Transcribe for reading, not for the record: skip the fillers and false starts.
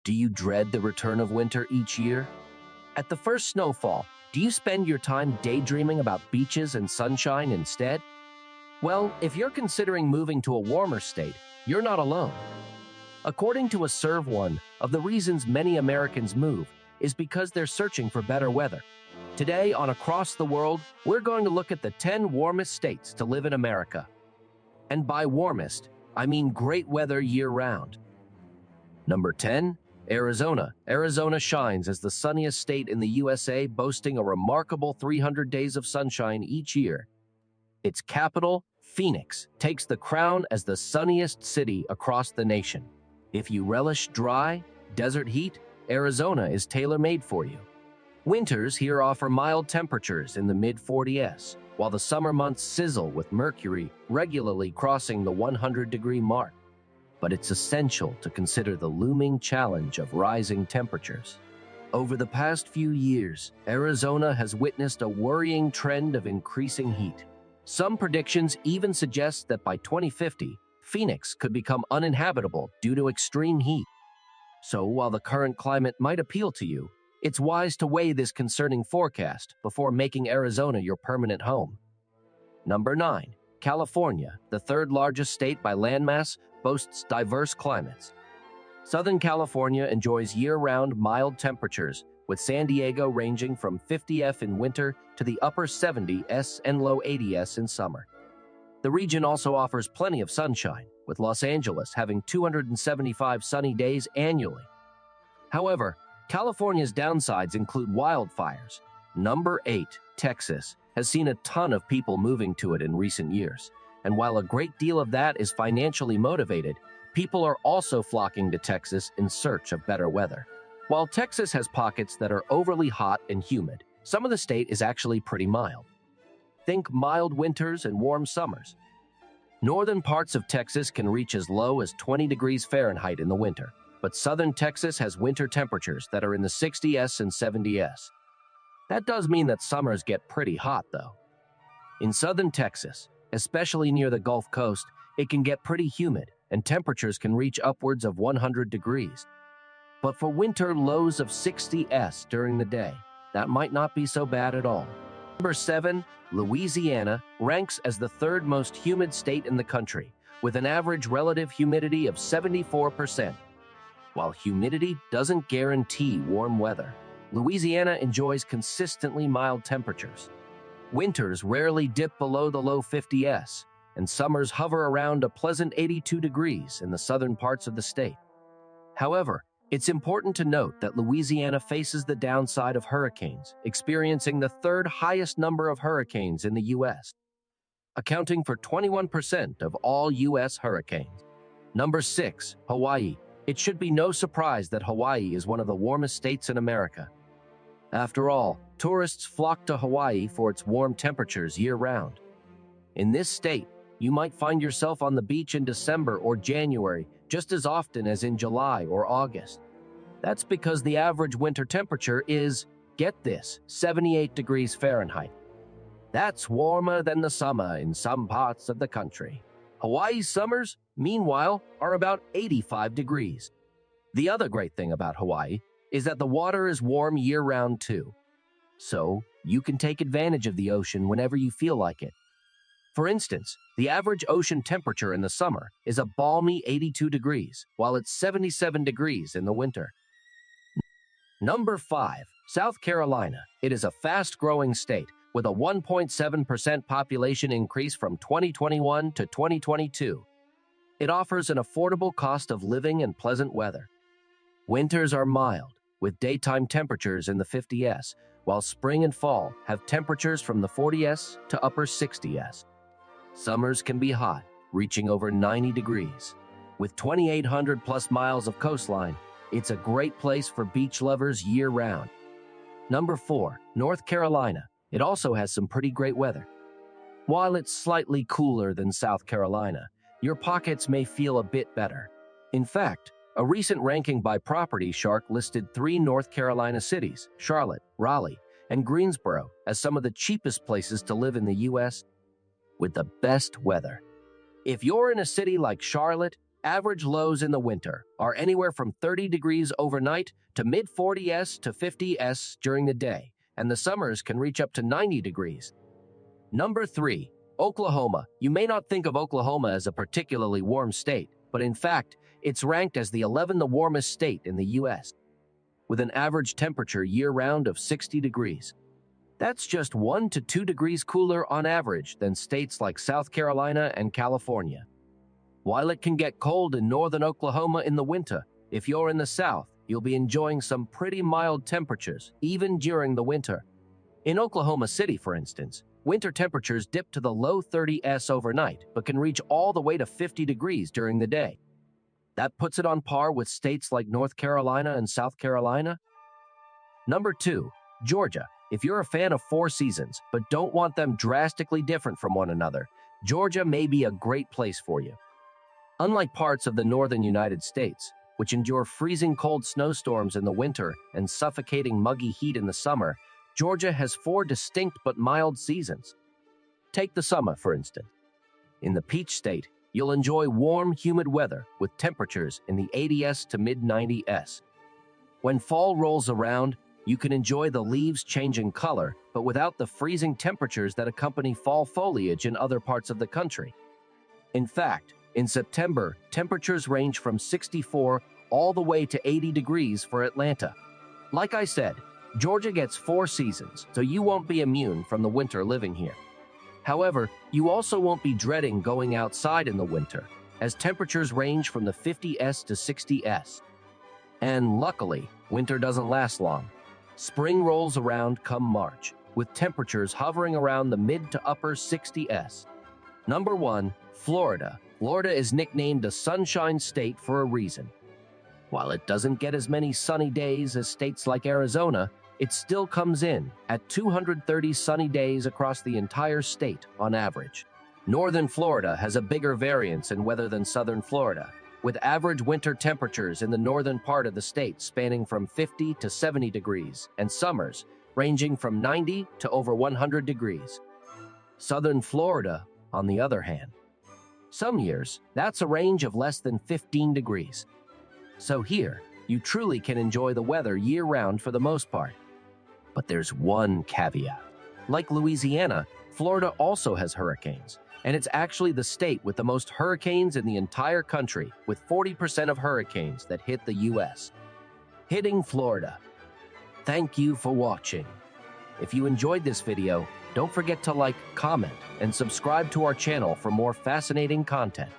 Do you dread the return of winter each year? At the first snowfall, do you spend your time daydreaming about beaches and sunshine instead? Well, if you're considering moving to a warmer state, you're not alone. According to a survey, one of the reasons many Americans move is because they're searching for better weather. Today on Across the World, we're going to look at the 10 warmest states to live in America. And by warmest, I mean great weather year-round. Number 10, Arizona. Arizona shines as the sunniest state in the USA, boasting a remarkable 300 days of sunshine each year. Its capital, Phoenix, takes the crown as the sunniest city across the nation. If you relish dry, desert heat, Arizona is tailor-made for you. Winters here offer mild temperatures in the mid-40s, while the summer months sizzle with mercury regularly crossing the 100-degree mark. But it's essential to consider the looming challenge of rising temperatures. Over the past few years, Arizona has witnessed a worrying trend of increasing heat. Some predictions even suggest that by 2050, Phoenix could become uninhabitable due to extreme heat. So while the current climate might appeal to you, it's wise to weigh this concerning forecast before making Arizona your permanent home. Number 9. California, the third largest state by landmass, boasts diverse climates. Southern California enjoys year-round mild temperatures, with San Diego ranging from 50°F in winter to the upper 70s and low 80s in summer. The region also offers plenty of sunshine, with Los Angeles having 275 sunny days annually. However, California's downsides include wildfires. Number 8, Texas, has seen a ton of people moving to it in recent years. And while a great deal of that is financially motivated, people are also flocking to Texas in search of better weather. While Texas has pockets that are overly hot and humid, some of the state is actually pretty mild. Think mild winters and warm summers. Northern parts of Texas can reach as low as 20 degrees Fahrenheit in the winter, but southern Texas has winter temperatures that are in the 60s and 70s. That does mean that summers get pretty hot, though. In southern Texas, especially near the Gulf Coast, it can get pretty humid, and temperatures can reach upwards of 100 degrees. But for winter lows of 60s during the day, that might not be so bad at all. Number 7, Louisiana, ranks as the third most humid state in the country, with an average relative humidity of 74%. While humidity doesn't guarantee warm weather, Louisiana enjoys consistently mild temperatures. Winters rarely dip below the low 50s, and summers hover around a pleasant 82 degrees in the southern parts of the state. However, it's important to note that Louisiana faces the downside of hurricanes, experiencing the third highest number of hurricanes in the U.S., accounting for 21% of all U.S. hurricanes. Number 6, Hawaii. It should be no surprise that Hawaii is one of the warmest states in America. After all, tourists flock to Hawaii for its warm temperatures year-round. In this state, you might find yourself on the beach in December or January just as often as in July or August. That's because the average winter temperature is, get this, 78 degrees Fahrenheit. That's warmer than the summer in some parts of the country. Hawaii's summers, meanwhile, are about 85 degrees. The other great thing about Hawaii is that the water is warm year-round too. So, you can take advantage of the ocean whenever you feel like it. For instance, the average ocean temperature in the summer is a balmy 82 degrees, while it's 77 degrees in the winter. Number 5, South Carolina. It is a fast-growing state with a 1.7% population increase from 2021 to 2022. It offers an affordable cost of living and pleasant weather. Winters are mild, with daytime temperatures in the 50s, while spring and fall have temperatures from the 40s to upper 60s. Summers can be hot, reaching over 90 degrees. With 2,800 plus miles of coastline, it's a great place for beach lovers year-round. Number 4, North Carolina. It also has some pretty great weather. While it's slightly cooler than South Carolina, your pockets may feel a bit better. In fact, a recent ranking by Property Shark listed 3 North Carolina cities, Charlotte, Raleigh, and Greensboro, as some of the cheapest places to live in the U.S. with the best weather. If you're in a city like Charlotte, Average lows in the winter are anywhere from 30 degrees overnight to mid-40s to 50s during the day, and the summers can reach up to 90 degrees. Number 3. Oklahoma. You may not think of Oklahoma as a particularly warm state, but in fact, it's ranked as the 11th warmest state in the U.S., with an average temperature year-round of 60 degrees. That's just 1 to 2 degrees cooler on average than states like South Carolina and California. While it can get cold in northern Oklahoma in the winter, if you're in the south, you'll be enjoying some pretty mild temperatures, even during the winter. In Oklahoma City, for instance, winter temperatures dip to the low 30s overnight, but can reach all the way to 50 degrees during the day. That puts it on par with states like North Carolina and South Carolina. Number 2. Georgia. If you're a fan of 4 seasons, but don't want them drastically different from one another, Georgia may be a great place for you. Unlike parts of the northern United States, which endure freezing cold snowstorms in the winter and suffocating muggy heat in the summer, Georgia has 4 distinct but mild seasons. Take the summer, for instance. In the Peach State, you'll enjoy warm, humid weather with temperatures in the 80s to mid-90s. When fall rolls around, you can enjoy the leaves changing color, but without the freezing temperatures that accompany fall foliage in other parts of the country. In fact, in September, temperatures range from 64 all the way to 80 degrees for Atlanta. Like I said, Georgia gets 4 seasons, so you won't be immune from the winter living here. However, you also won't be dreading going outside in the winter, as temperatures range from the 50s to 60s. And luckily, winter doesn't last long. Spring rolls around come March, with temperatures hovering around the mid to upper 60s. Number 1. Florida. Florida is nicknamed the Sunshine State for a reason. While it doesn't get as many sunny days as states like Arizona, it still comes in at 230 sunny days across the entire state on average. Northern Florida has a bigger variance in weather than southern Florida, with average winter temperatures in the northern part of the state spanning from 50 to 70 degrees, and summers ranging from 90 to over 100 degrees. Southern Florida, on the other hand, some years, that's a range of less than 15 degrees. So here, you truly can enjoy the weather year-round for the most part. But there's one caveat. Like Louisiana, Florida also has hurricanes, and it's actually the state with the most hurricanes in the entire country, with 40% of hurricanes that hit the U.S. Hitting Florida. Thank you for watching. If you enjoyed this video, don't forget to like, comment, and subscribe to our channel for more fascinating content.